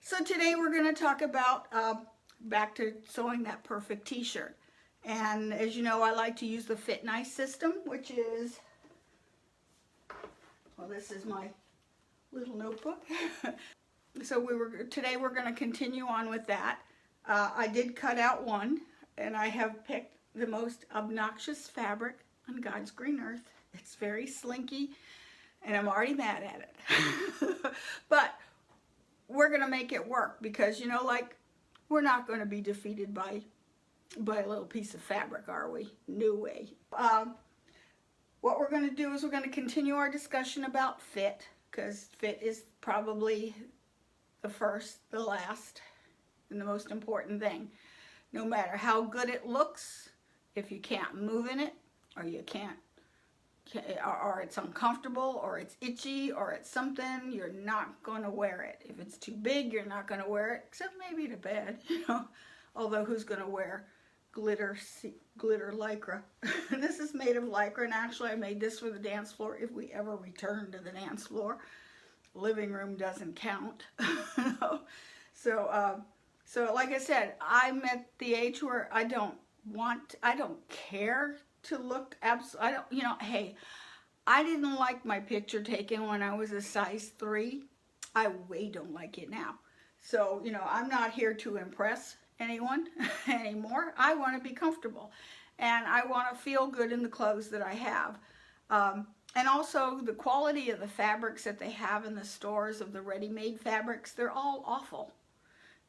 So today we're going to talk about back to sewing that perfect t-shirt. And as you know, I like to use the Fit Nice system, which is, well, this is my little notebook. So today we're going to continue on with that. I did cut out one, and I have picked the most obnoxious fabric on God's green earth. It's very slinky, and I'm already mad at it. But we're going to make it work because, you know, like, we're not going to be defeated by a little piece of fabric, are we? No way. What we're going to do is we're going to continue our discussion about fit, because fit is probably the first, the last, and the most important thing. No matter how good it looks, if you can't move in it, or you can't, or it's uncomfortable, or it's itchy, or it's something, you're not going to wear it. If it's too big, you're not going to wear it, except maybe to bed, you know. Although who's going to wear glitter lycra? This is made of lycra, and actually I made this for the dance floor if we ever return to the dance floor. Living room doesn't count. So like I said, I'm at the age where I don't care to look hey, I didn't like my picture taken when I was a size 3. I way don't like it now. So, you know, I'm not here to impress anyone anymore. I want to be comfortable, and I want to feel good in the clothes that I have. And also the quality of the fabrics that they have in the stores, of the ready-made fabrics, they're all awful.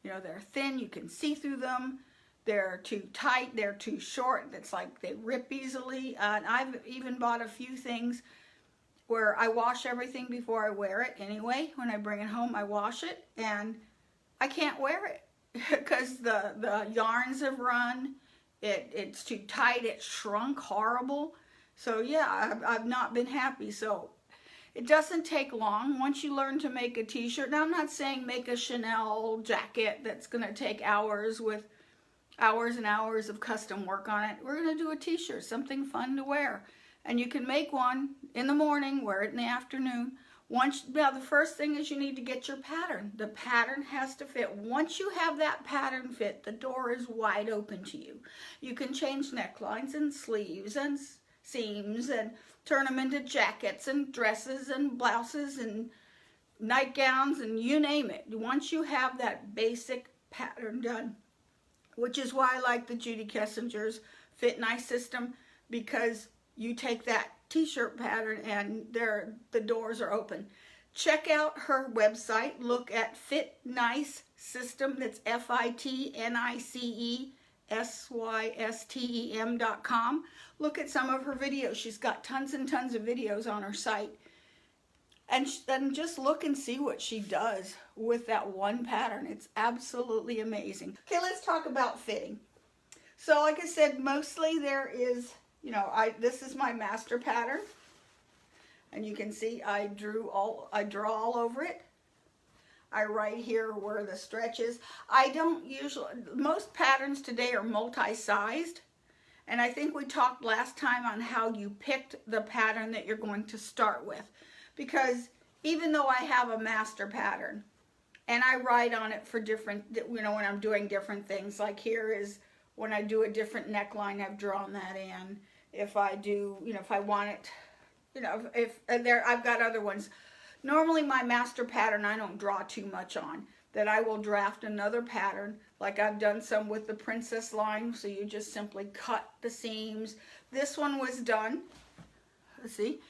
You know, they're thin, you can see through them. They're too tight, they're too short, it's like they rip easily. And I've even bought a few things where I wash everything before I wear it anyway. When I bring it home, I wash it, and I can't wear it because the yarns have run, it's too tight, it's shrunk horrible. So yeah, I've not been happy. So it doesn't take long once you learn to make a t-shirt. Now I'm not saying make a Chanel jacket that's going to take hours with hours and hours of custom work on it. We're going to do a t-shirt, something fun to wear. And you can make one in the morning, wear it in the afternoon. Now the first thing is you need to get your pattern. The pattern has to fit. Once you have that pattern fit, the door is wide open to you. You can change necklines and sleeves and seams and turn them into jackets and dresses and blouses and nightgowns and you name it. Once you have that basic pattern done, which is why I like the Judy Kessinger's Fit Nice system, because you take that t-shirt pattern and the doors are open. Check out her website. Look at Fit Nice System. That's FITNICESYSTEM.com. Look at some of her videos. She's got tons and tons of videos on her site. And just look and see what she does with that one pattern. It's absolutely amazing. Okay, let's talk about fitting. So like I said, mostly there is, you know, this is my master pattern. And you can see I draw all over it. I write here where the stretch is. I don't usually, most patterns today are multi-sized. And I think we talked last time on how you picked the pattern that you're going to start with. Because even though I have a master pattern, and I write on it for different, you know, when I'm doing different things, like here is when I do a different neckline, I've drawn that in. If I do, you know, if I want it, you know, I've got other ones. Normally my master pattern I don't draw too much on, that I will draft another pattern, like I've done some with the princess line, so you just simply cut the seams. This one was done, let's see,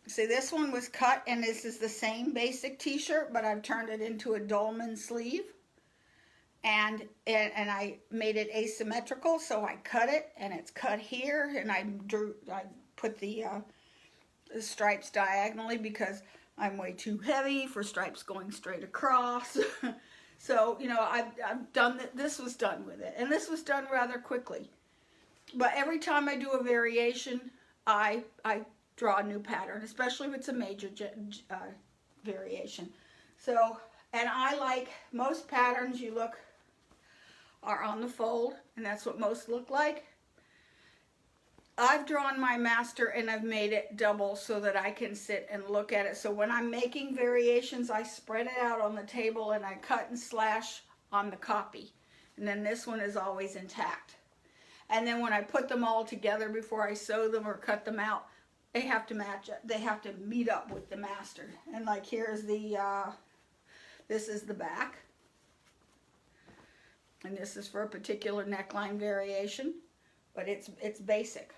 this one was cut, and this is the same basic t-shirt, but I've turned it into a dolman sleeve, and I made it asymmetrical, so I cut it, and it's cut here, and I put the stripes diagonally because I'm way too heavy for stripes going straight across. So, you know, I've done that. This was done with it, and this was done rather quickly. But every time I do a variation, I draw a new pattern, especially if it's a major variation. So, and I like most patterns you look are on the fold, and that's what most look like. I've drawn my master and I've made it double so that I can sit and look at it. So when I'm making variations, I spread it out on the table and I cut and slash on the copy. And then this one is always intact. And then when I put them all together before I sew them or cut them out, they have to match it. They have to meet up with the master. And like here's the, this is the back. And this is for a particular neckline variation, but it's basic.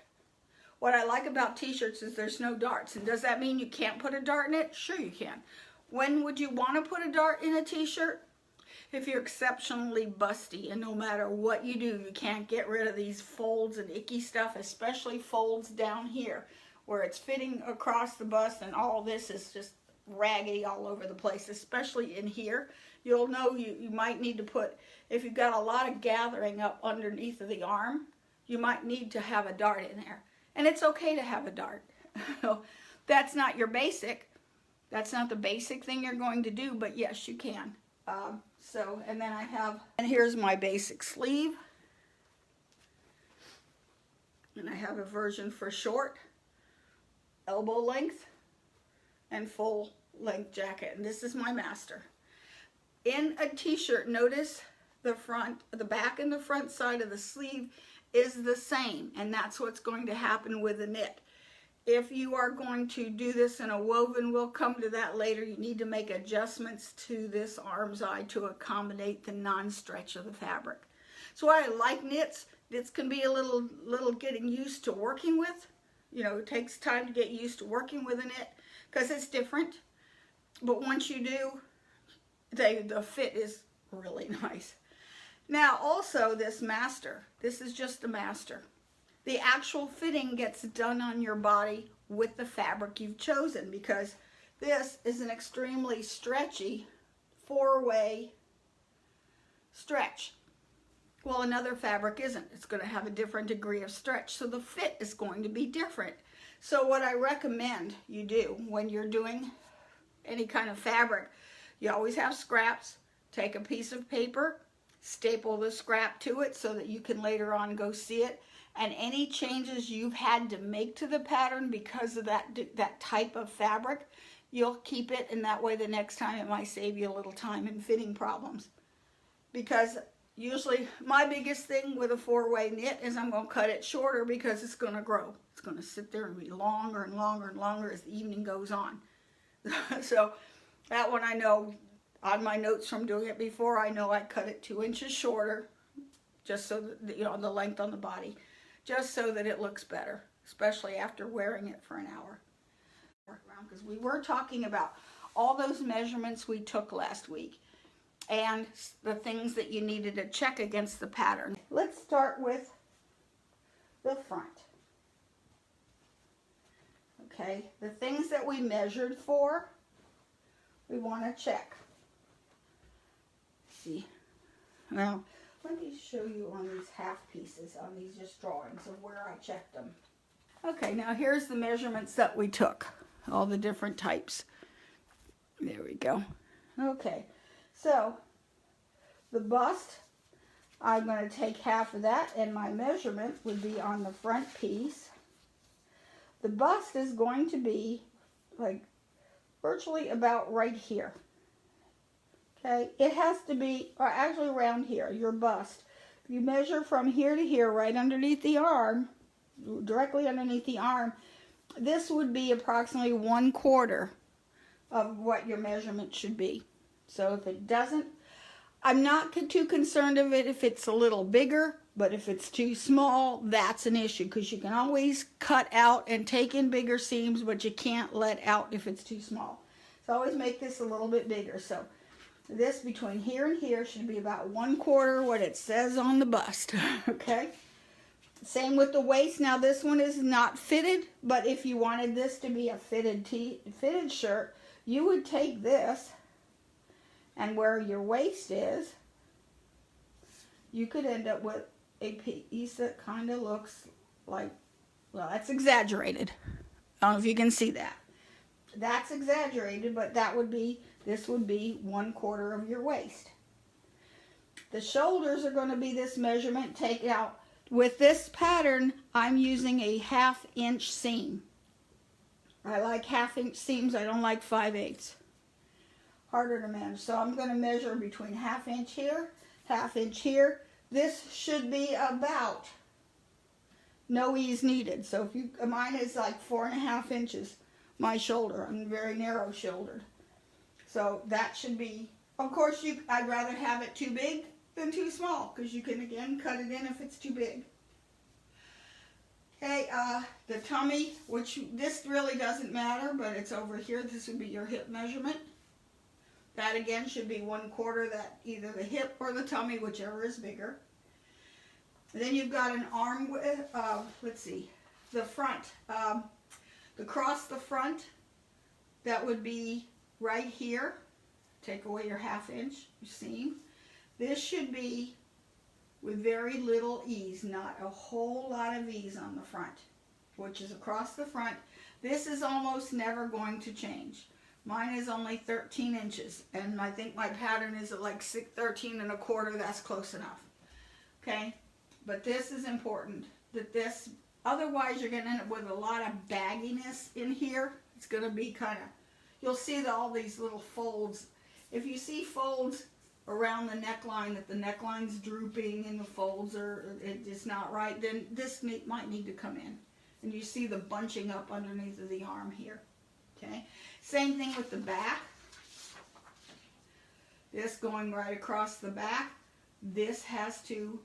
What I like about t-shirts is there's no darts. And does that mean you can't put a dart in it? Sure you can. When would you want to put a dart in a t-shirt? If you're exceptionally busty, and no matter what you do, you can't get rid of these folds and icky stuff, especially folds down here where it's fitting across the bust and all this is just raggedy all over the place, especially in here. You'll know you might need to put, if you've got a lot of gathering up underneath of the arm, you might need to have a dart in there. And it's okay to have a dart. That's not your basic. That's not the basic thing you're going to do, but yes, you can. And then I have, and here's my basic sleeve. And I have a version for short, elbow length, and full length jacket. And this is my master. In a t-shirt, notice the front, the back and the front side of the sleeve is the same, and that's what's going to happen with a knit. If you are going to do this in a woven, we'll come to that later, you need to make adjustments to this arm's eye to accommodate the non-stretch of the fabric. So I like knits. Knits can be a little getting used to working with. You know, it takes time to get used to working with a knit because it's different. But once you do, the fit is really nice. Now also this master, this is just a master. The actual fitting gets done on your body with the fabric you've chosen because this is an extremely stretchy 4-way stretch. Well, another fabric isn't. It's going to have a different degree of stretch, so the fit is going to be different. So what I recommend you do when you're doing any kind of fabric, you always have scraps. Take a piece of paper, staple the scrap to it so that you can later on go see it. And any changes you've had to make to the pattern because of that type of fabric, you'll keep it, and that way the next time it might save you a little time in fitting problems. Because usually my biggest thing with a 4-way knit is I'm going to cut it shorter because it's going to grow. It's going to sit there and be longer and longer and longer as the evening goes on. So that one I know on my notes from doing it before, I know I cut it 2 inches shorter just so that, you know, the length on the body, just so that it looks better, especially after wearing it for an hour. Because we were talking about all those measurements we took last week and the things that you needed to check against the pattern. Let's start with the front. Okay, the things that we measured for, we want to check. See, well, let me show you on these half pieces, on these just drawings of where I checked them. Okay, now here's the measurements that we took, all the different types. There we go. Okay, so the bust, I'm going to take half of that, and my measurement would be on the front piece. The bust is going to be like virtually about right here. Okay, it has to be, or actually around here, your bust. If you measure from here to here, right underneath the arm, directly underneath the arm, this would be approximately 1/4 of what your measurement should be. So if it doesn't, I'm not too concerned of it if it's a little bigger, but if it's too small, that's an issue because you can always cut out and take in bigger seams, but you can't let out if it's too small. So always make this a little bit bigger. So this between here and here should be about 1/4 what it says on the bust. Okay. Same with the waist. Now this one is not fitted, but if you wanted this to be a fitted shirt, you would take this, and where your waist is, you could end up with a piece that kind of looks like, well, that's exaggerated. I don't know if you can see that. That's exaggerated, but that would be, this would be 1/4 of your waist. The shoulders are going to be this measurement. Take out With this pattern, I'm using a 1/2 inch seam. I like 1/2 inch seams. I don't like 5/8. Harder to manage. So I'm going to measure between 1/2 inch here, 1/2 inch here. This should be about no ease needed. So if you, mine is like 4.5 inches, my shoulder. I'm very narrow shouldered. So that should be, of course, I'd rather have it too big than too small, because you can again cut it in if it's too big. Okay, the tummy, which this really doesn't matter, but it's over here. This would be your hip measurement. That again should be 1/4 that either the hip or the tummy, whichever is bigger. And then you've got an arm width, let's see, the front, across the front, that would be right here. Take away your 1/2 inch seam. This should be with very little ease, not a whole lot of ease on the front, which is across the front. This is almost never going to change. Mine is only 13 inches, and I think my pattern is at like 13 1/4. That's close enough. Okay, but this is important, that this, otherwise you're going to end up with a lot of bagginess in here. It's going to be kind of, you'll see all these little folds. If you see folds around the neckline, that the neckline's drooping and the folds are, it's not right, then this might need to come in. And you see the bunching up underneath of the arm here. Okay, same thing with the back. This going right across the back. This has to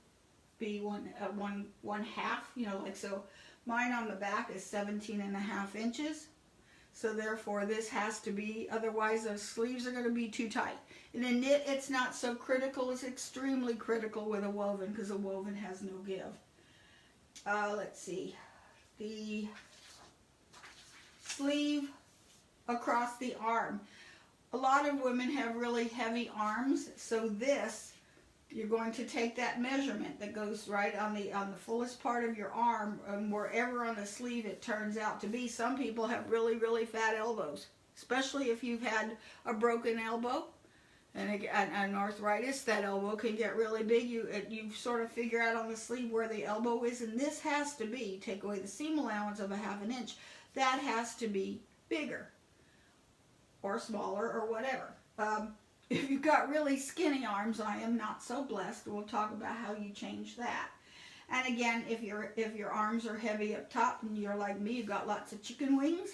be one half, you know, like so. Mine on the back is 17.5 inches. So therefore this has to be, otherwise those sleeves are going to be too tight. In a knit, it's not so critical. It's extremely critical with a woven, because a woven has no give. Let's see. The sleeve across the arm. A lot of women have really heavy arms, so this, you're going to take that measurement that goes right on the fullest part of your arm, and wherever on the sleeve it turns out to be. Some people have really, really fat elbows, especially if you've had a broken elbow and an arthritis. That elbow can get really big. You sort of figure out on the sleeve where the elbow is, and this has to be, take away the seam allowance of a 1/2 inch, that has to be bigger or smaller or whatever. If you've got really skinny arms, I am not so blessed. We'll talk about how you change that. And again, if your arms are heavy up top and you're like me, you've got lots of chicken wings,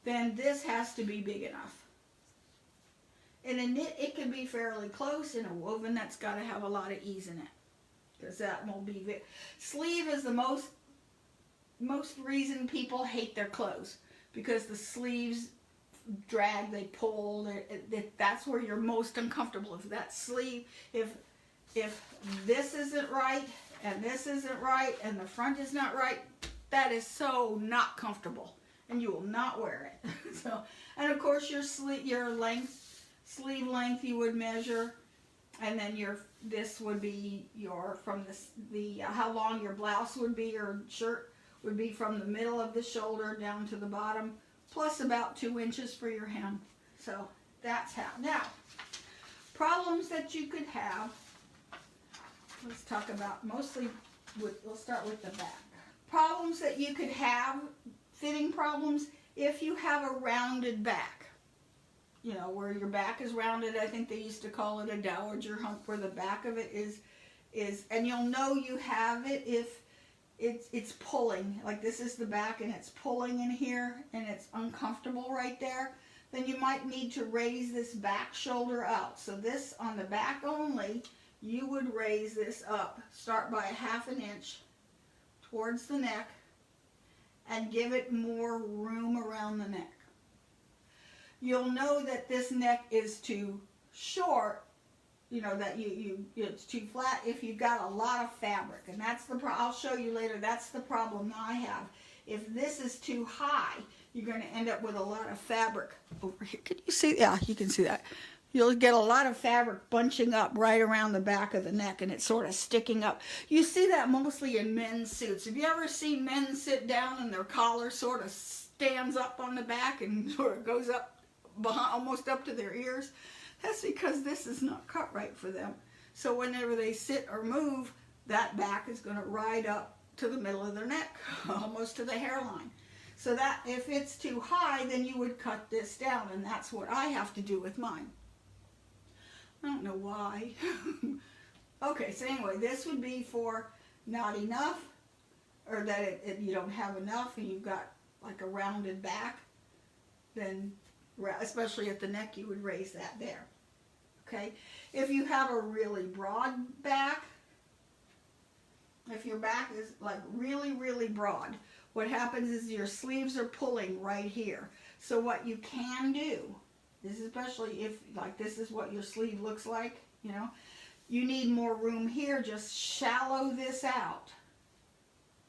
then this has to be big enough. In a knit, it can be fairly close. In a woven, that's got to have a lot of ease in it, because that will be big. Sleeve is the most reason people hate their clothes, because the sleeves drag, they pull, that's where you're most uncomfortable. If that sleeve, if this isn't right and this isn't right and the front is not right, that is so not comfortable, and you will not wear it. So, and of course your sleeve length you would measure, and then this would be your, from the how long your blouse would be, or shirt would be, from the middle of the shoulder down to the bottom, plus about 2 inches for your hem. So that's how. Now, problems that you could have, let's talk about mostly, we'll start with the back. Problems that you could have, fitting problems, if you have a rounded back. You know, where your back is rounded. I think they used to call it a dowager hump, where the back of it is, and you'll know you have it if it's pulling, like this is the back and it's pulling in here and it's uncomfortable right there. Then you might need to raise this back shoulder out. So this, on the back only, you would raise this up, start by 1/2 inch towards the neck, and give it more room around the neck. You'll know that this neck is too short, you know, that it's too flat if you've got a lot of fabric, and that's the I'll show you later. That's the problem I have. If this is too high, you're going to end up with a lot of fabric over here. Can you see? Yeah, you can see that. You'll get a lot of fabric bunching up right around the back of the neck, and it's sort of sticking up. You see that mostly in men's suits. Have you ever seen men sit down and their collar sort of stands up on the back and sort of goes up behind, almost up to their ears? That's because this is not cut right for them. So whenever they sit or move, that back is going to ride up to the middle of their neck, almost to the hairline. So that if it's too high, then you would cut this down, and that's what I have to do with mine. I don't know why. Okay, so anyway, this would be for not enough, or that you don't have enough and you've got like a rounded back, then especially at the neck, you would raise that there. Okay, if you have a really broad back, if your back is like really, really broad, what happens is your sleeves are pulling right here. So what you can do is, especially if like this is what your sleeve looks like, you know, you need more room here, just shallow this out.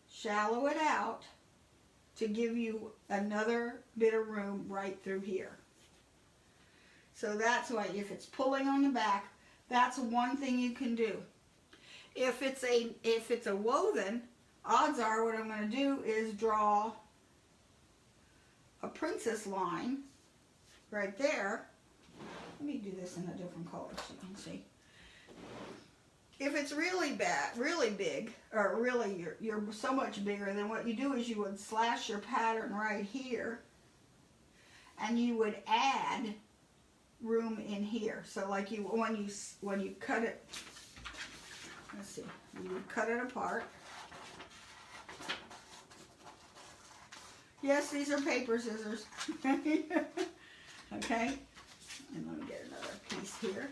Shallow it out to give you another bit of room right through here. So that's why if it's pulling on the back, that's one thing you can do. If it's a woven, odds are what I'm going to do is draw a princess line right there. Let me do this in a different color so you can see. If it's really bad, really big, or really you're so much bigger, then what you do is you would slash your pattern right here, and you would add room in here. So like when you cut it, let's see, you would cut it apart. Yes, these are paper scissors. Okay, and let me get another piece here.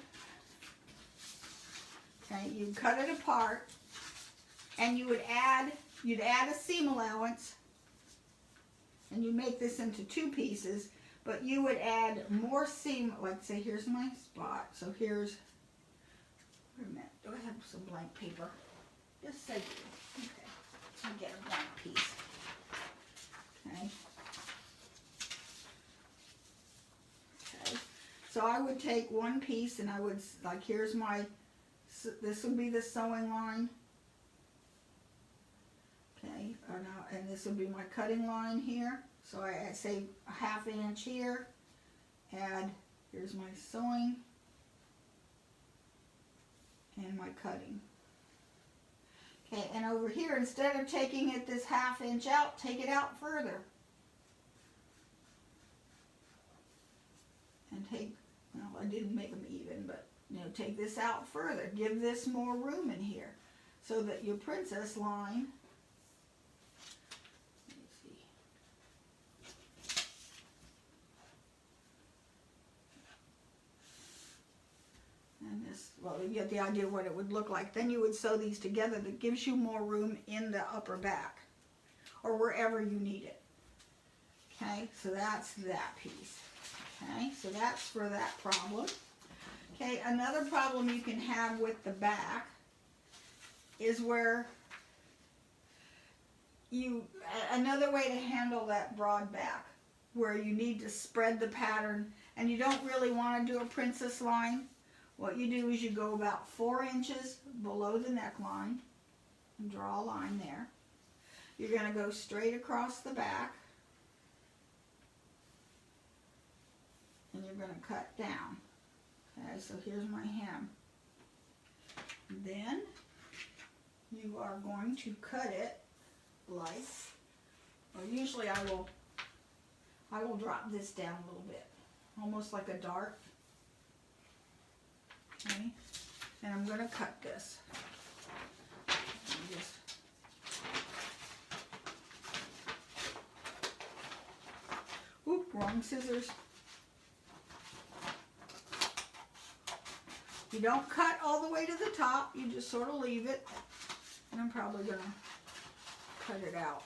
Okay, you cut it apart, and you'd add a seam allowance, and you make this into two pieces, but you would add more seam, like say here's my spot, so here's, wait a minute, do I have some blank paper? Just say, okay, I'll get a blank piece, okay. Okay, so I would take one piece, and I would, like here's my, this would be the sewing line, okay, and this would be my cutting line here. So I say a ½ inch here, add, here's my sewing and my cutting. Okay, and over here, instead of taking it this ½ inch out, take it out further. And take, well, I didn't make them even, but you know, take this out further. Give this more room in here so that your princess line, let's see, and this, well, you get the idea of what it would look like. Then you would sew these together. That gives you more room in the upper back or wherever you need it. Okay, so that's that piece. Okay, so that's for that problem. Okay, another problem you can have with the back is where another way to handle that broad back, where you need to spread the pattern and you don't really want to do a princess line. What you do is you go about 4 inches below the neckline and draw a line there. You're going to go straight across the back and you're going to cut down. Okay, so here's my hem. Then you are going to cut it like, well, usually I will drop this down a little bit, almost like a dart. Okay, and I'm going to cut this. Oop, wrong scissors. You don't cut all the way to the top, you just sort of leave it, and I'm probably going to cut it out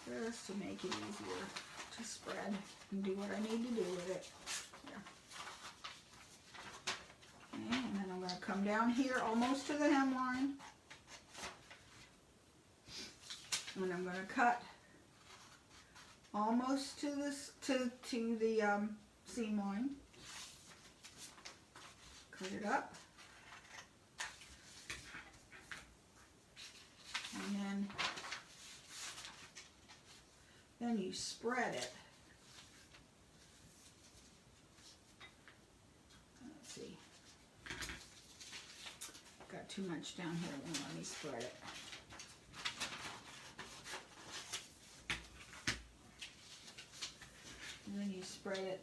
just to make it easier to spread and do what I need to do with it. Yeah. Okay, and then I'm going to come down here almost to the hemline, and I'm going to cut almost to this to the seam line. Cut it up, and then you spread it. Let's see, got too much down here. Then let me spread it. And then you spread it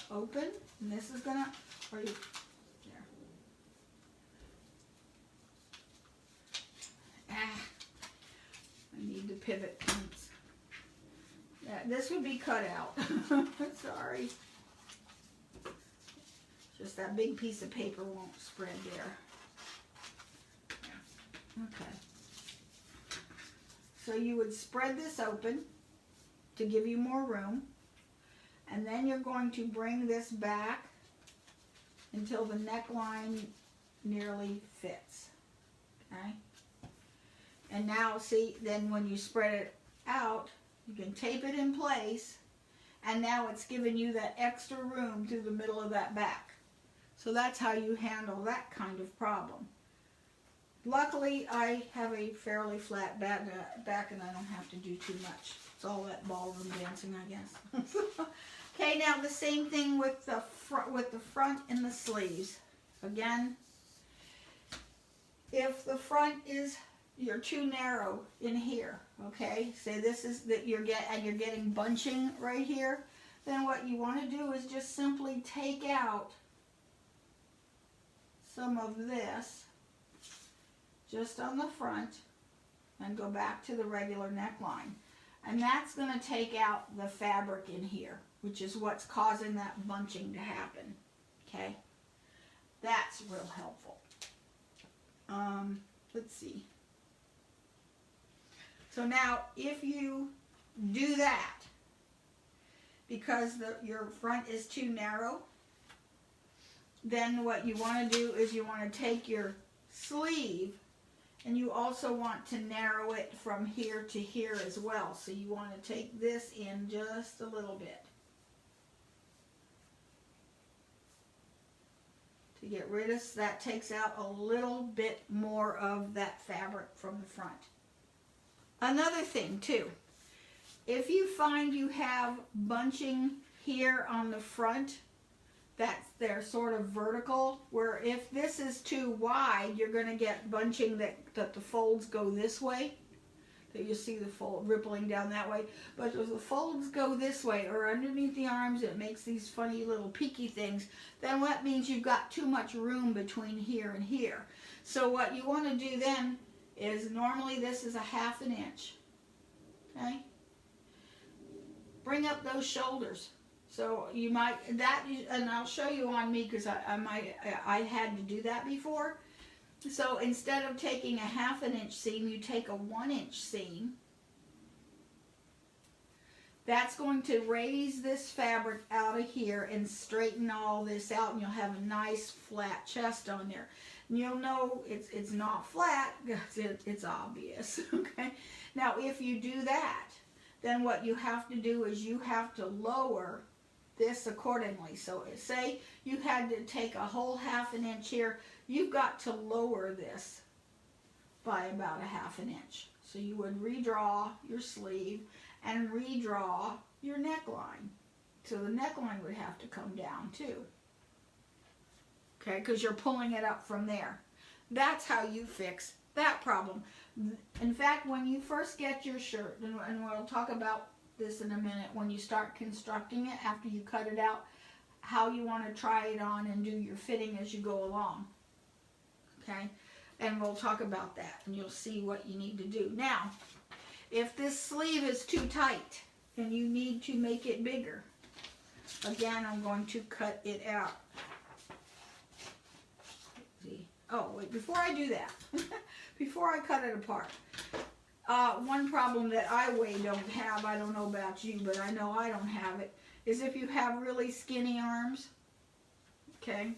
open, and this is gonna, or you, there. I need to pivot. Yeah, this would be cut out. Sorry. Just that big piece of paper won't spread there. Yeah. Okay. So you would spread this open to give you more room. And then you're going to bring this back until the neckline nearly fits. Okay? And now see, then when you spread it out, you can tape it in place, and now it's giving you that extra room through the middle of that back. So that's how you handle that kind of problem. Luckily, I have a fairly flat back and I don't have to do too much. It's all that ballroom dancing, I guess. Okay, now the same thing with the front and the sleeves. Again, if the front is, you're too narrow in here, okay? Say this is that you're getting bunching right here, then what you want to do is just simply take out some of this just on the front and go back to the regular neckline. And that's going to take out the fabric in here, which is what's causing that bunching to happen, okay? That's real helpful. Let's see. So now, if you do that, because your front is too narrow, then what you want to do is you want to take your sleeve, and you also want to narrow it from here to here as well. So you want to take this in just a little bit to get rid of, that takes out a little bit more of that fabric from the front. Another thing too, if you find you have bunching here on the front, they're sort of vertical, where if this is too wide, you're going to get bunching that the folds go this way. That you see the fold rippling down that way. But if the folds go this way or underneath the arms, it makes these funny little peaky things, then that means you've got too much room between here and here. So what you want to do then is, normally this is a 1/2 inch. Okay? Bring up those shoulders. So you might, and I'll show you on me, because I had to do that before. So instead of taking a 1/2 inch seam, you take a 1 inch seam. That's going to raise this fabric out of here and straighten all this out, and you'll have a nice flat chest on there. And you'll know it's not flat because it's obvious. Okay. Now if you do that, then what you have to do is you have to lower this accordingly. So say you had to take a whole 1/2 inch here, you've got to lower this by about a 1/2 inch. So you would redraw your sleeve and redraw your neckline. So the neckline would have to come down too. Okay, because you're pulling it up from there. That's how you fix that problem. In fact, when you first get your shirt, and we'll talk about this in a minute, when you start constructing it after you cut it out, how you want to try it on and do your fitting as you go along. Okay, and we'll talk about that, and you'll see what you need to do. Now, if this sleeve is too tight and you need to make it bigger, again, I'm going to cut it out. See? Oh, wait, before I do that, before I cut it apart, one problem that I don't have, I don't know about you, but I know I don't have it, is if you have really skinny arms, okay?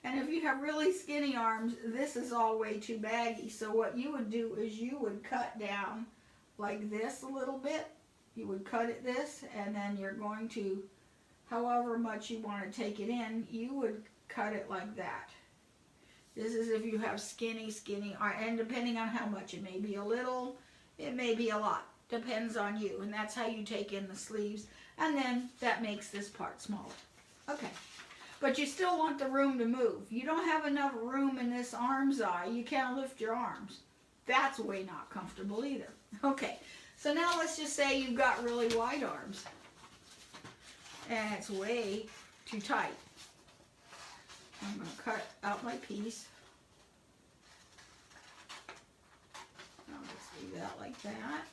And if you have really skinny arms, this is all way too baggy. So what you would do is you would cut down like this a little bit. You would cut it this, and then you're going to, however much you want to take it in, you would cut it like that. This is if you have skinny, and depending on how much, it may be a little, it may be a lot. Depends on you, and that's how you take in the sleeves, and then that makes this part smaller. Okay, But you still want the room to move. You don't have enough room in this arm's eye. You can't lift your arms. That's way not comfortable either. Okay, so now let's just say you've got really wide arms. And it's way too tight. I'm going to cut out my piece. I'll just leave that like that.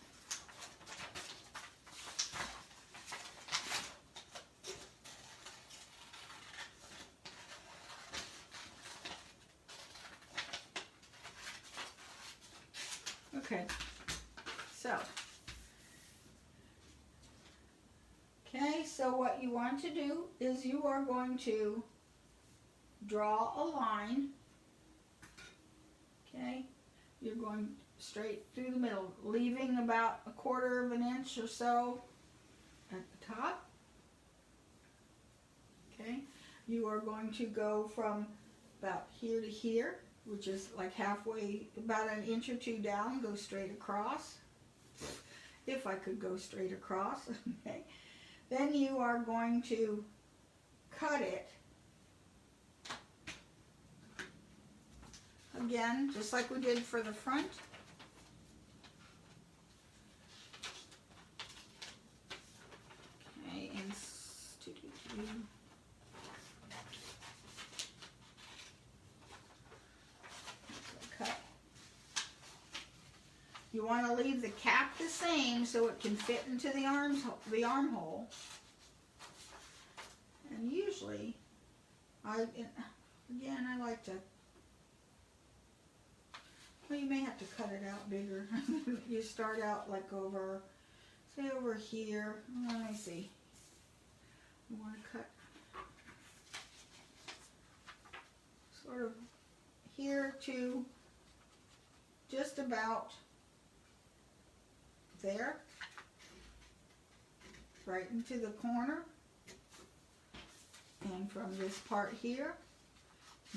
Okay, so what you want to do is you are going to draw a line. Okay, you're going straight through the middle, leaving about 1/4 of an inch or so at the top. Okay, you are going to go from about here to here, which is like halfway, about 1 inch or 2 down, go straight across. If I could go straight across, okay. Then you are going to cut it again, just like we did for the front. Okay, and cut. You want to leave the cap the same so it can fit into the armhole. And usually, I like to, well, you may have to cut it out bigger. You start out like over, say over here. Let me see. You want to cut sort of here to just about there, right into the corner, and from this part here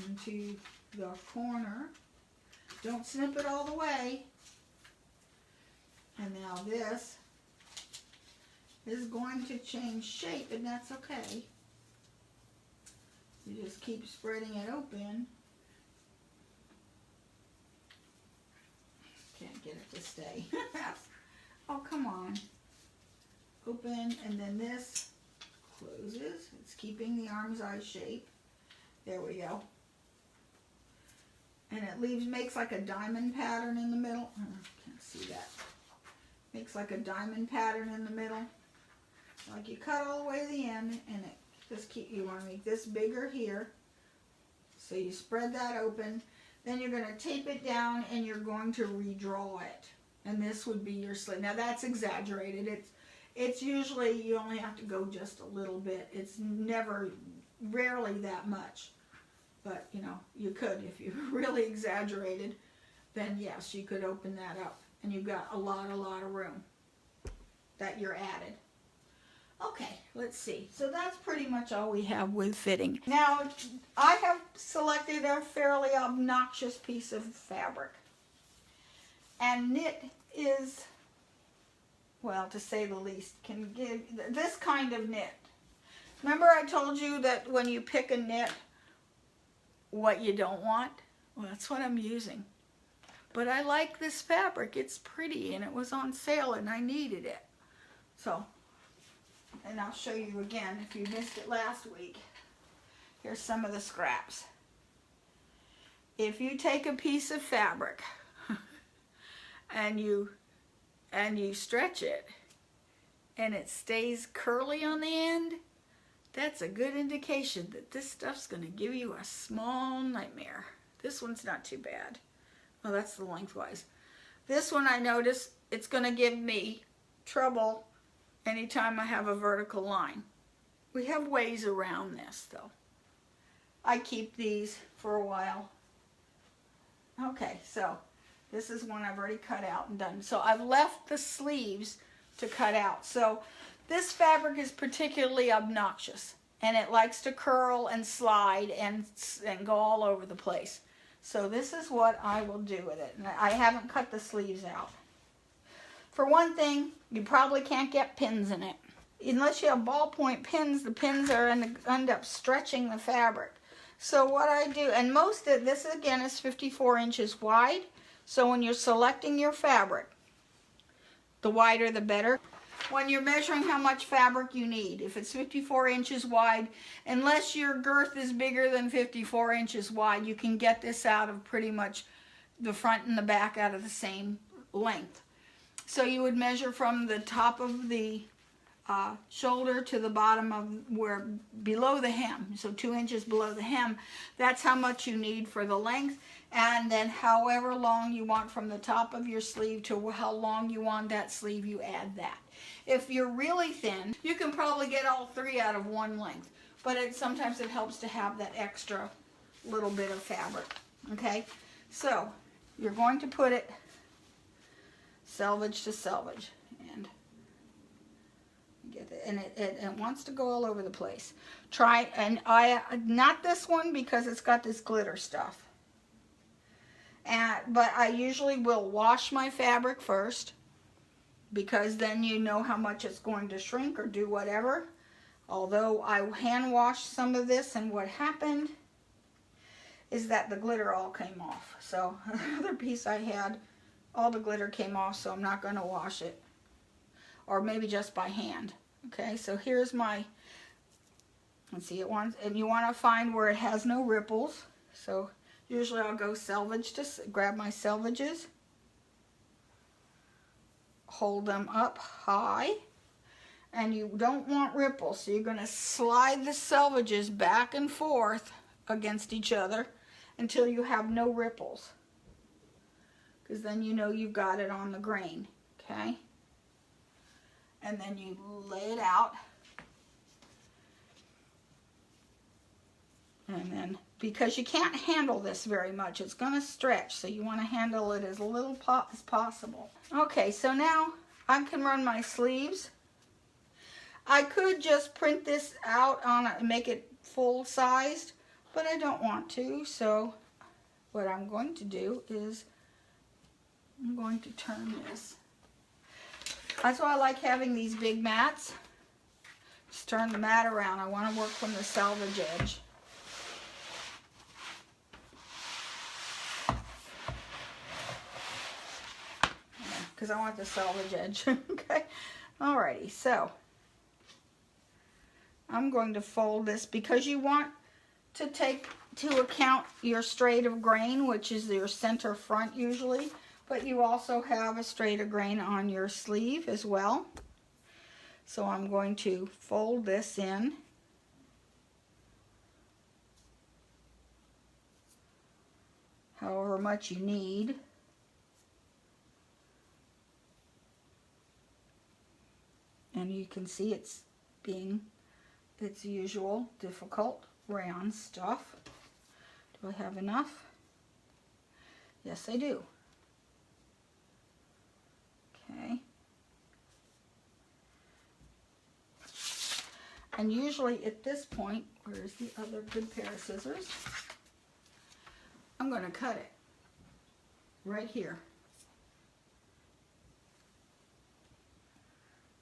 into the corner. Don't snip it all the way. And now this is going to change shape, and that's okay. You just keep spreading it open. Can't get it to stay. Oh, come on. Open, and then this closes. It's keeping the arm's eye shape. There we go. And it makes like a diamond pattern in the middle. Oh, can't see that. Makes like a diamond pattern in the middle. Like you cut all the way to the end, and it just you want to make this bigger here. So you spread that open. Then you're going to tape it down, and you're going to redraw it. And this would be your slit. Now that's exaggerated. It's usually you only have to go just a little bit. It's rarely that much. But, you know, you could. If you really exaggerated, then yes, you could open that up. And you've got a lot of room that you're added. Okay, let's see. So that's pretty much all we have with fitting. Now, I have selected a fairly obnoxious piece of fabric. And knit is, well, to say the least, can give this kind of knit. Remember I told you that when you pick a knit, what you don't want? Well, that's what I'm using. But I like this fabric. It's pretty, and it was on sale, and I needed it. So, and I'll show you again if you missed it last week. Here's some of the scraps. If you take a piece of fabric and you stretch it and it stays curly on the end, that's a good indication that this stuff's going to give you a small nightmare. This one's not too bad. Well, that's the lengthwise. This one I notice it's going to give me trouble anytime I have a vertical line. We have ways around this though. I keep these for a while. Okay, so this is one I've already cut out and done. So I've left the sleeves to cut out. So this fabric is particularly obnoxious, and it likes to curl and slide and go all over the place. So this is what I will do with it. And I haven't cut the sleeves out. For one thing, you probably can't get pins in it. unless you have ballpoint pins, the pins are end up stretching the fabric. So what I do, and most of this again is 54 inches wide. So when you're selecting your fabric, the wider the better. When you're measuring how much fabric you need, if it's 54 inches wide, unless your girth is bigger than 54 inches wide, you can get this out of pretty much the front and the back out of the same length. So you would measure from the top of the shoulder to the bottom of where below the hem, so 2 inches below the hem. That's how much you need for the length, and then however long you want from the top of your sleeve to how long you want that sleeve, you add that. If you're really thin, you can probably get all three out of one length, but sometimes it helps to have that extra little bit of fabric. Okay, so you're going to put it selvage to selvage, and get it, and it wants to go all over the place. Try, and not this one because it's got this glitter stuff. But I usually will wash my fabric first, because then you know how much it's going to shrink or do whatever. Although I hand washed some of this, and what happened is that the glitter all came off. So another piece I had, all the glitter came off, so I'm not going to wash it. Or maybe just by hand. Okay, so here's my, let's see, and you want to find where it has no ripples. So usually I'll go selvage to grab my selvages, hold them up high, and you don't want ripples, so you're going to slide the selvages back and forth against each other until you have no ripples, because then you know you've got it on the grain. Okay, and then you lay it out, and then because you can't handle this very much, it's going to stretch, so you want to handle it as little as possible. Okay, so now I can run my sleeves. I could just print this out on it and make it full sized, but I don't want to, so what I'm going to do is I'm going to turn this. That's why I like having these big mats. Just turn the mat around. I want to work from the selvage edge. Because I want the selvage edge. Okay. Alrighty, so I'm going to fold this because you want to take to account your straight of grain, which is your center front usually, but you also have a straight of grain on your sleeve as well. So I'm going to fold this in. However much you need. And you can see it's being its usual difficult round stuff. Do I have enough? Yes, I do. Okay. And usually at this point, where's the other good pair of scissors? I'm going to cut it right here.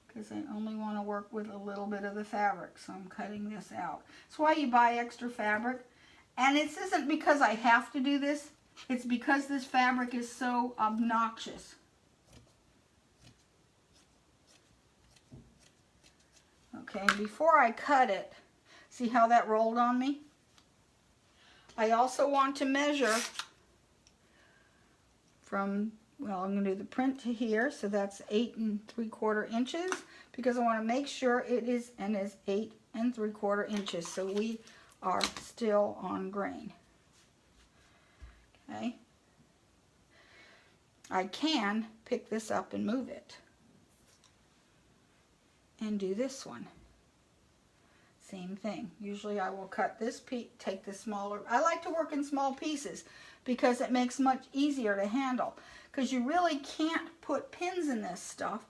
Because I only want to work with a little bit of the fabric, so I'm cutting this out. That's why you buy extra fabric. And it isn't because I have to do this, it's because this fabric is so obnoxious. Okay, before I cut it, see how that rolled on me? I also want to measure from, well, I'm going to do the print to here, so that's 8 3/4 inches, because I want to make sure it is 8 3/4 inches, so we are still on grain. Okay. I can pick this up and move it. And do this one. Same thing. Usually I will cut this piece, take the smaller. I like to work in small pieces because it makes much easier to handle. Because you really can't put pins in this stuff.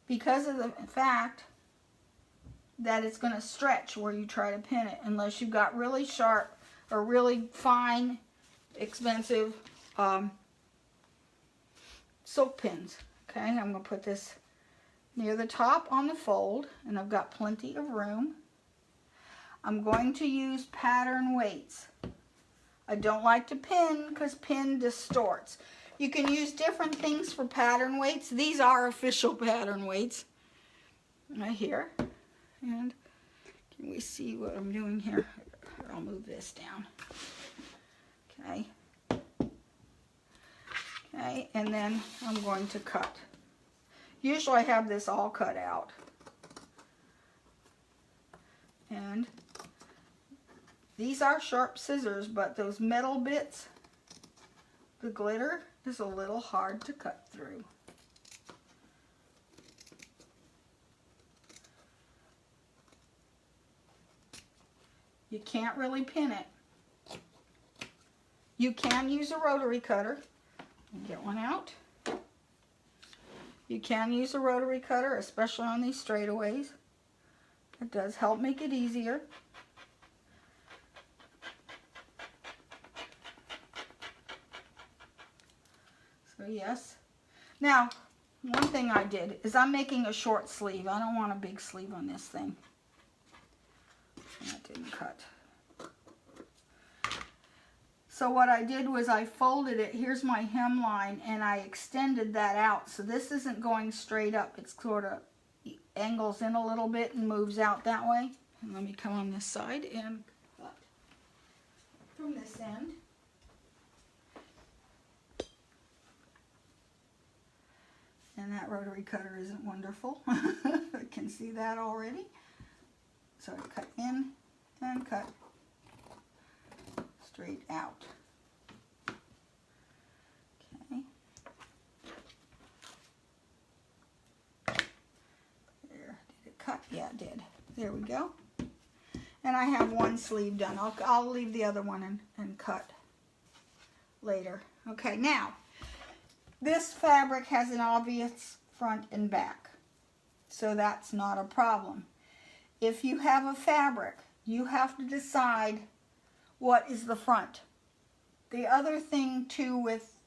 Because of the fact that it's going to stretch where you try to pin it, unless you've got really sharp or really fine, expensive silk pins. Okay, I'm going to put this near the top on the fold, and I've got plenty of room. I'm going to use pattern weights. I don't like to pin because pin distorts. You can use different things for pattern weights. These are official pattern weights right here. And can we see what I'm doing here? I'll move this down. Okay. Okay, and then I'm going to cut. Usually I have this all cut out. And these are sharp scissors, but those metal bits, the glitter, is a little hard to cut through. You can't really pin it. You can use a rotary cutter. Get one out. You can use a rotary cutter, especially on these straightaways. It does help make it easier. So yes. Now, one thing I did is I'm making a short sleeve. I don't want a big sleeve on this thing. That didn't cut. So what I did was I folded it, here's my hemline, and I extended that out. So this isn't going straight up. It's sort of angles in a little bit and moves out that way. And let me come on this side and cut from this end. And that rotary cutter isn't wonderful. I can see that already. So I cut in and cut straight out. Okay. There, did it cut? Yeah, it did. There we go. And I have one sleeve done. I'll leave the other one and cut later. Okay, now, this fabric has an obvious front and back, so that's not a problem. If you have a fabric, you have to decide what is the front. The other thing too with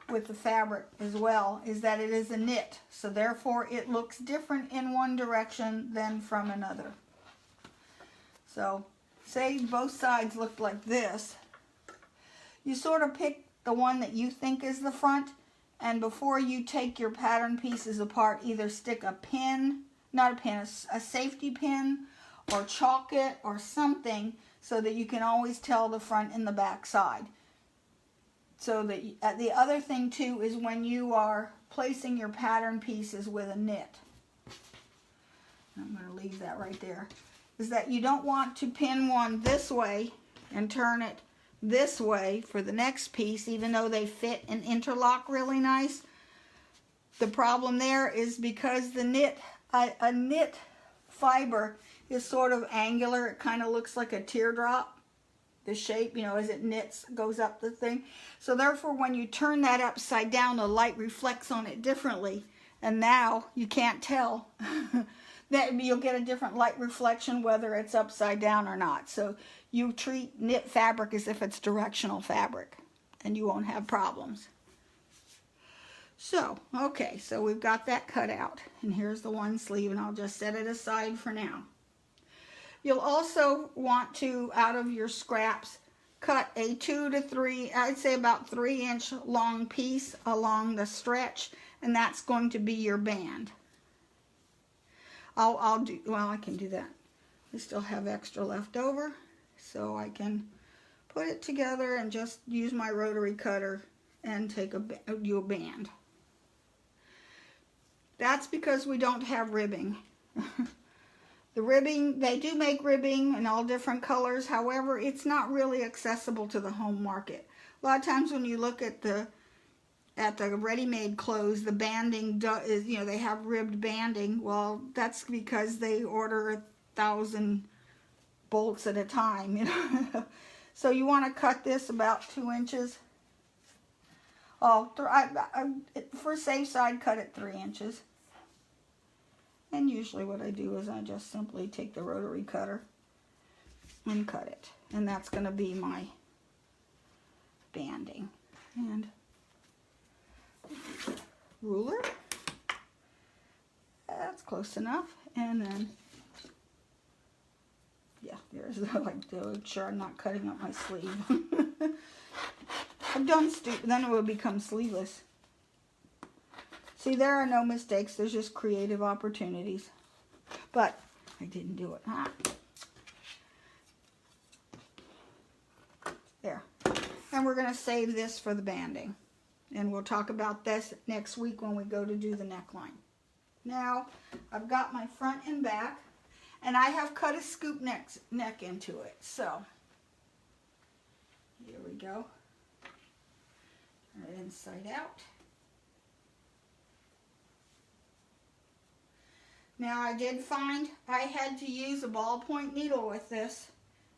the fabric as well is that it is a knit, so therefore it looks different in one direction than from another. So say both sides looked like this, you sort of pick the one that you think is the front, and before you take your pattern pieces apart, either stick a pin, not a pin, a safety pin, or chalk it or something so that you can always tell the front and the back side. So that the other thing too is when you are placing your pattern pieces with a knit, I'm going to leave that right there, is that you don't want to pin one this way and turn it this way for the next piece, even though they fit and interlock really nice. The problem there is because the knit, a knit fiber is sort of angular. It kind of looks like a teardrop, the shape, you know, as it knits, goes up the thing. So therefore, when you turn that upside down, the light reflects on it differently. And now you can't tell. That you'll get a different light reflection whether it's upside down or not. So you treat knit fabric as if it's directional fabric, and you won't have problems. So, okay, so we've got that cut out. And here's the one sleeve, and I'll just set it aside for now. You'll also want to, out of your scraps, cut a 2 to 3, I'd say about 3-inch long piece along the stretch, and that's going to be your band. I can do that. I still have extra left over, so I can put it together and just use my rotary cutter and do a band. That's because we don't have ribbing. The ribbing, they do make ribbing in all different colors. However, it's not really accessible to the home market. A lot of times when you look at the ready-made clothes, the banding is, you know, they have ribbed banding. Well, that's because they order 1,000 bolts at a time, you know. So you want to cut this about 2 inches. Oh, for safe side, cut it 3 inches. And usually what I do is I just simply take the rotary cutter and cut it. And that's going to be my banding. And ruler. close enough. And then, yeah, there's like to make sure I'm not cutting up my sleeve. I've done stupid, then it will become sleeveless. See, there are no mistakes. There's just creative opportunities. But I didn't do it. Ah. There. And we're going to save this for the banding. And we'll talk about this next week when we go to do the neckline. Now, I've got my front and back. And I have cut a scoop neck into it. So, here we go. Right inside out. Now I did find I had to use a ballpoint needle with this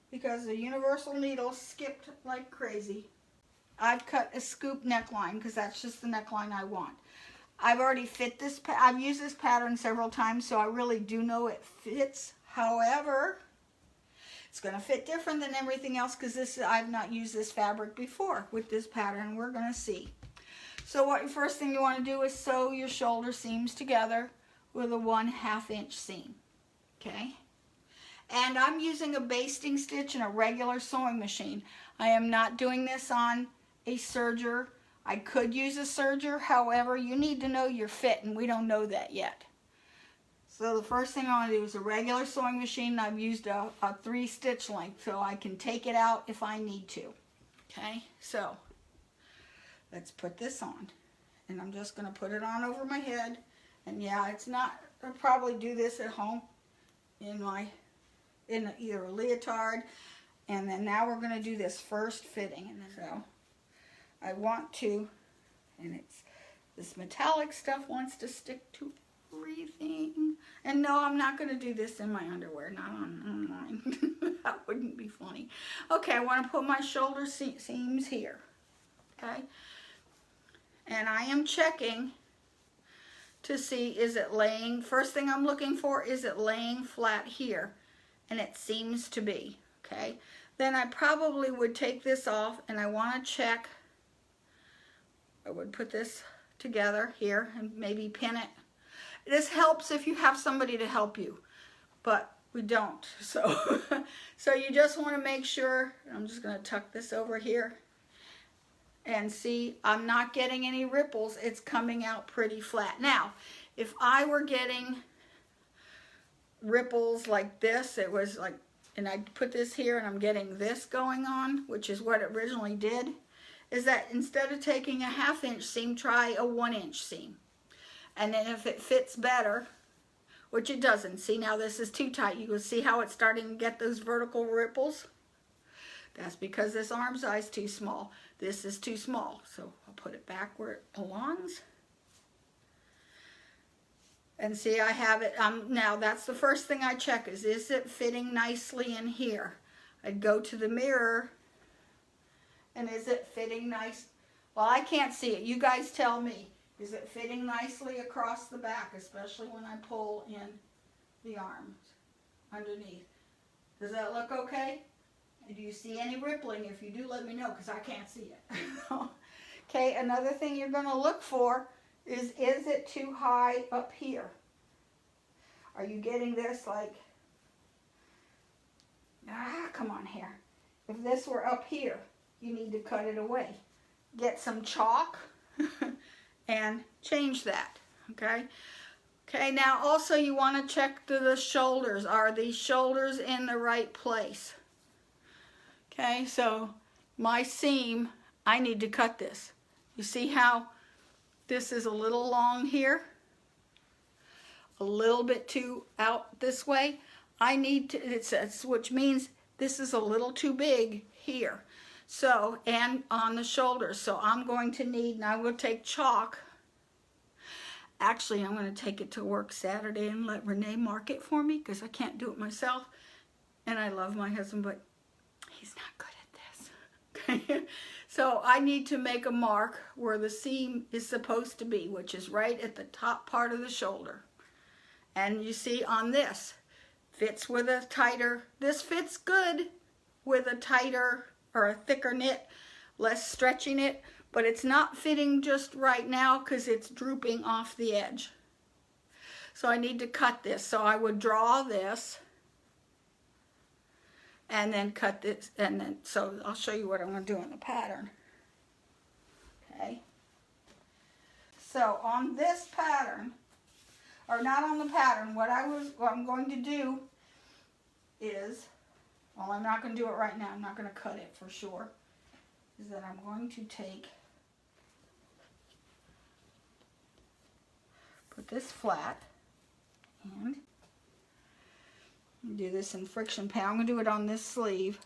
because the universal needle skipped like crazy. I've cut a scoop neckline because that's just the neckline I want. I've already fit this, I've used this pattern several times, so I really do know it fits. However, it's going to fit different than everything else because I've not used this fabric before with this pattern. We're going to see. So what first thing you want to do is sew your shoulder seams together with a 1/2 inch seam. Okay? And I'm using a basting stitch and a regular sewing machine. I am not doing this on a serger. I could use a serger, however, you need to know your fit, and we don't know that yet. So the first thing I want to do is a regular sewing machine. I've used a 3 stitch length so I can take it out if I need to. Okay, so let's put this on. And I'm just going to put it on over my head. And yeah, it's not, I'll probably do this at home in either a leotard. And then now we're going to do this first fitting. And then, so I want to, and it's, this metallic stuff wants to stick to everything. And no, I'm not going to do this in my underwear, not on mine. That wouldn't be funny. Okay, I want to put my shoulder seams here. Okay. And I am checking to see, is it laying, first thing I'm looking for, is it laying flat here? And it seems to be, okay? Then I probably would take this off and I want to check, I would put this together here and maybe pin it. This helps if you have somebody to help you, but we don't. So, so you just want to make sure, I'm just going to tuck this over here. And see, I'm not getting any ripples. It's coming out pretty flat. Now, if I were getting ripples like this, it was like, and I put this here and I'm getting this going on, which is what it originally did, is that instead of taking a 1/2 inch seam, try a 1 inch seam. And then if it fits better, which it doesn't, see now this is too tight. You can see how it's starting to get those vertical ripples. That's because this arm size is too small. This is too small, so I'll put it back where it belongs. And see, I have it, now that's the first thing I check is it fitting nicely in here? I'd go to the mirror, and is it fitting nice? Well, I can't see it. You guys tell me. Is it fitting nicely across the back, especially when I pull in the arms underneath? Does that look okay? Do you see any rippling? If you do, let me know, because I can't see it. Okay, another thing you're going to look for is it too high up here? Are you getting this like, come on here. If this were up here, you need to cut it away. Get some chalk and change that, okay? Okay, now also you want to check the shoulders. Are these shoulders in the right place? Okay, so my seam, I need to cut this. You see how this is a little long here? A little bit too out this way? I need to, which means this is a little too big here. So, and on the shoulders. So I'm going to need, and I will take chalk. Actually, I'm going to take it to work Saturday and let Renee mark it for me because I can't do it myself. And I love my husband, but he's not good at this. Okay, so I need to make a mark where the seam is supposed to be, which is right at the top part of the shoulder. And you see on this, fits with a tighter, this fits good with a tighter or a thicker knit, less stretchy knit, but it's not fitting just right now because it's drooping off the edge. So I need to cut this. So I would draw this and then cut this, and then, so I'll show you what I'm going to do in the pattern. Okay. So on this pattern, or not on the pattern, what I'm going to do is, well, I'm not going to do it right now. I'm not going to cut it for sure. Is that I'm going to put this flat and do this in friction pan. I'm going to do it on this sleeve.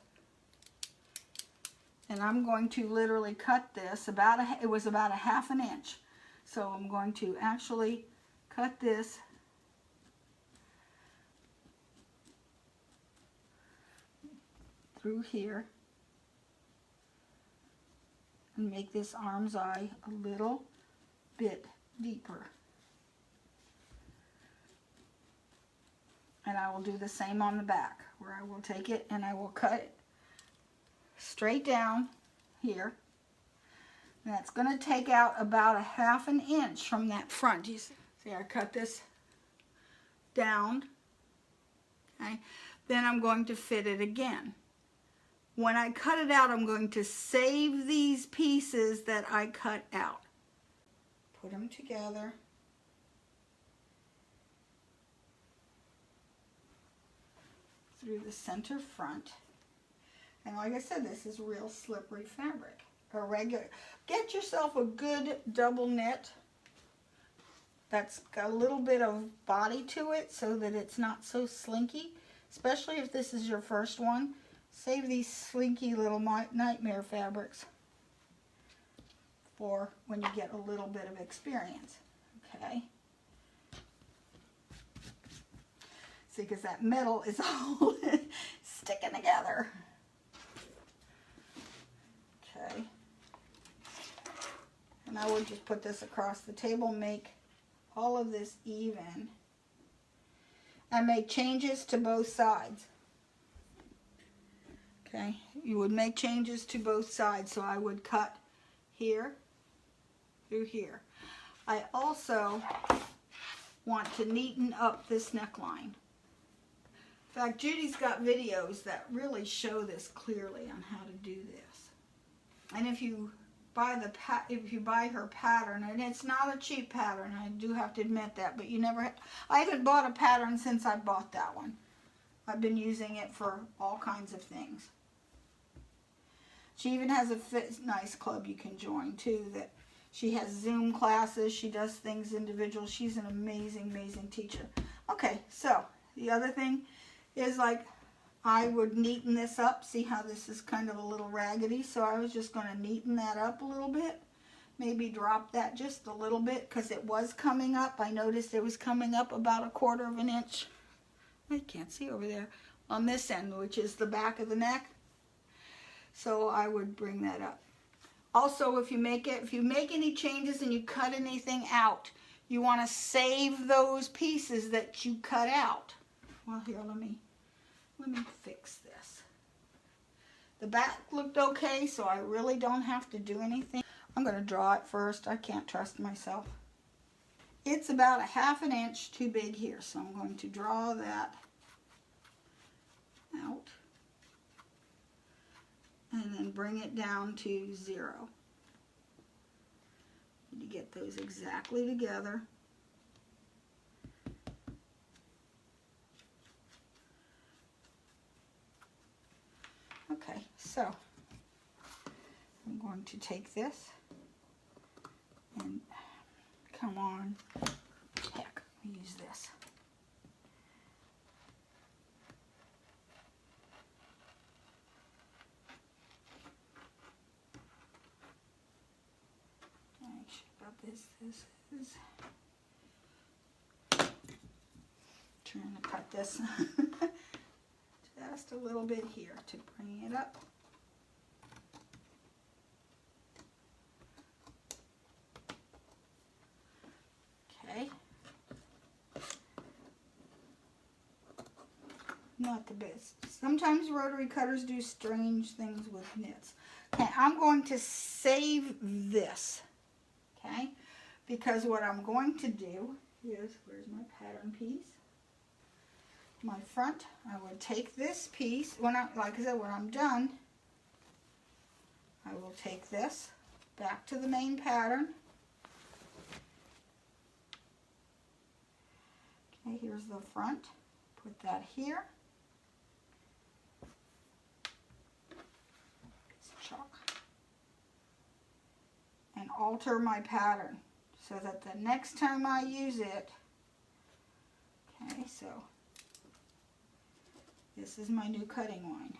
And I'm going to literally cut this it was about a ½ inch. So I'm going to actually cut this through here and make this arm's eye a little bit deeper. And I will do the same on the back, where I will take it and I will cut it straight down here. And that's going to take out about a ½ inch from that front. You see, I cut this down. Okay. Then I'm going to fit it again. When I cut it out, I'm going to save these pieces that I cut out. Put them together. Through the center front. And like I said, this is real slippery fabric. Get yourself a good double knit that's got a little bit of body to it so that it's not so slinky, especially if this is your first one. Save these slinky little nightmare fabrics for when you get a little bit of experience. Okay. See, because that metal is all sticking together. Okay. And I would just put this across the table, make all of this even, and make changes to both sides. Okay, you would make changes to both sides, so I would cut here through here. I also want to neaten up this neckline. In fact, Judy's got videos that really show this clearly on how to do this. And if you buy her pattern, and it's not a cheap pattern, I do have to admit that, but I haven't bought a pattern since I bought that one. I've been using it for all kinds of things. She even has a nice club you can join too. That she has Zoom classes. She does things individual. She's an amazing, amazing teacher. Okay, so the other thing is, like, I would neaten this up. See how this is kind of a little raggedy? So I was just going to neaten that up a little bit. Maybe drop that just a little bit because it was coming up. I noticed it was coming up about a $1/4 inch. I can't see over there. On this end, which is the back of the neck. So I would bring that up. Also, if you make any changes and you cut anything out, you want to save those pieces that you cut out. Well, here, let me fix this. The back looked okay, so I really don't have to do anything. I'm going to draw it first. I can't trust myself. It's about a ½ inch too big here, so I'm going to draw that out. And then bring it down to 0. Need to get those exactly together. Okay, so I'm going to take this and, come on, heck, let me use this. This is trying to cut this just a little bit here to bring it up. Okay. Not the best. Sometimes rotary cutters do strange things with knits. Okay, I'm going to save this. Okay, because what I'm going to do where's my pattern piece? My front, I would take this piece, like I said, when I'm done, I will take this back to the main pattern. Okay, here's the front. Put that here. Chalk. And alter my pattern so that the next time I use it, okay, so this is my new cutting line.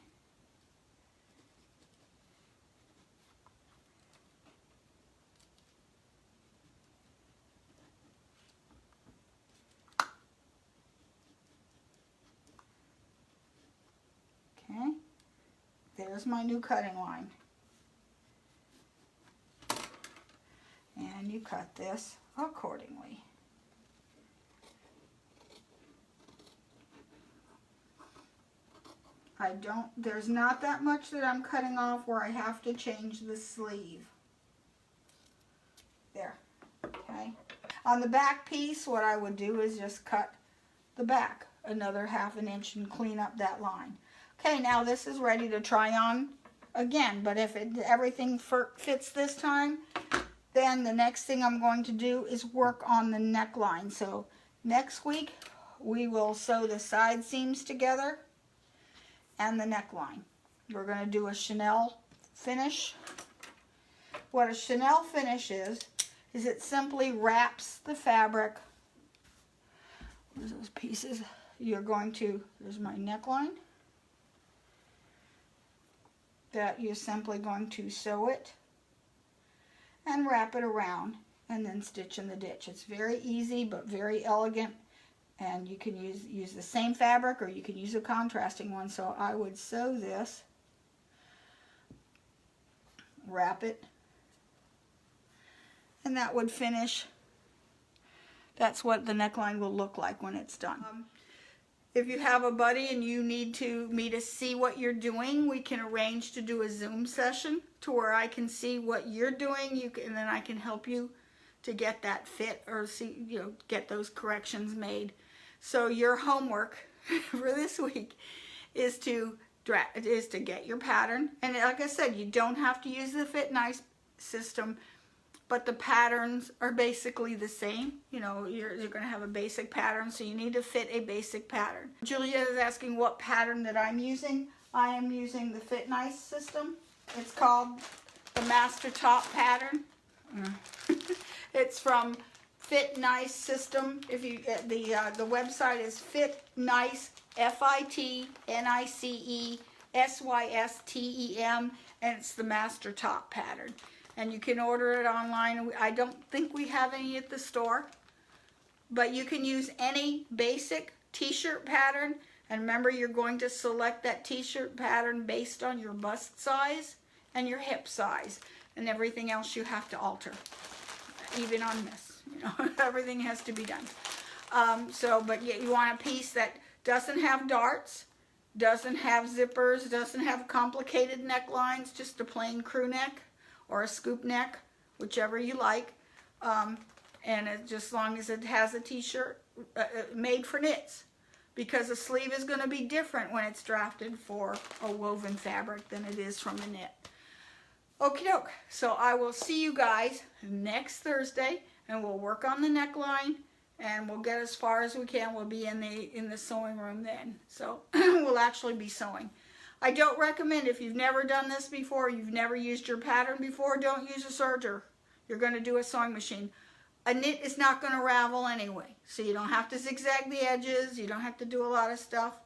Okay, there's my new cutting line. And you cut this accordingly. There's not that much that I'm cutting off where I have to change the sleeve. There, okay. On the back piece, what I would do is just cut the back another 1/2 inch and clean up that line. Okay, now this is ready to try on again, but if everything fits this time, then the next thing I'm going to do is work on the neckline. So next week, we will sew the side seams together and the neckline. We're going to do a chenille finish. What a chenille finish is it simply wraps the fabric. Where's those pieces? There's my neckline. That you're simply going to sew it and wrap it around and then stitch in the ditch. It's very easy but very elegant, and you can use the same fabric or you can use a contrasting one. So I would sew this, wrap it, and that would finish. That's what the neckline will look like when it's done. If you have a buddy and you need me to see what you're doing, we can arrange to do a Zoom session to where I can see what you're doing, and then I can help you to get that fit or get those corrections made. So your homework for this week is to get your pattern. And like I said, you don't have to use the Fit Nice system, but the patterns are basically the same. You're going to have a basic pattern, so you need to fit a basic pattern. Julia is asking what pattern that I'm using. I am using the Fit Nice system. It's called the Master Top pattern. It's from Fit Nice system. If you the website is Fit Nice, FITNICE/SYSTEM, and it's the Master Top pattern. And you can order it online. I don't think we have any at the store, but you can use any basic t-shirt pattern. And remember, you're going to select that t-shirt pattern based on your bust size and your hip size, and everything else you have to alter, even on this. Everything has to be done. But you want a piece that doesn't have darts, doesn't have zippers, doesn't have complicated necklines, just a plain crew neck or a scoop neck, whichever you like, and just as long as it has a t-shirt made for knits, because the sleeve is going to be different when it's drafted for a woven fabric than it is from a knit. Okie doke, so I will see you guys next Thursday, and we'll work on the neckline, and we'll get as far as we can. We'll be in the sewing room then, so we'll actually be sewing. I don't recommend, if you've never done this before, you've never used your pattern before, don't use a serger. You're going to do a sewing machine. A knit is not going to ravel anyway, so you don't have to zigzag the edges. You don't have to do a lot of stuff.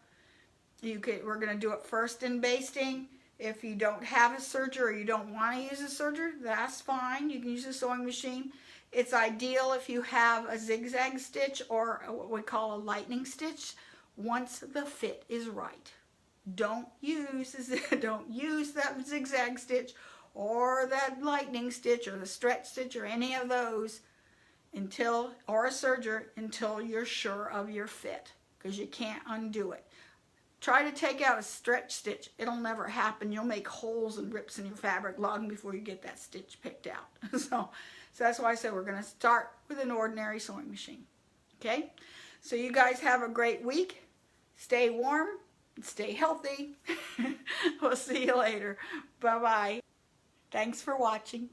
We're going to do it first in basting. If you don't have a serger or you don't want to use a serger, that's fine. You can use a sewing machine. It's ideal if you have a zigzag stitch or what we call a lightning stitch once the fit is right. Don't use that zigzag stitch or that lightning stitch or the stretch stitch or any of those or a serger until you're sure of your fit, because you can't undo it. Try to take out a stretch stitch. It'll never happen. You'll make holes and rips in your fabric long before you get that stitch picked out. So that's why I said we're going to start with an ordinary sewing machine. Okay? So you guys have a great week. Stay warm. Stay healthy. We'll see you later. Bye-bye. Thanks for watching.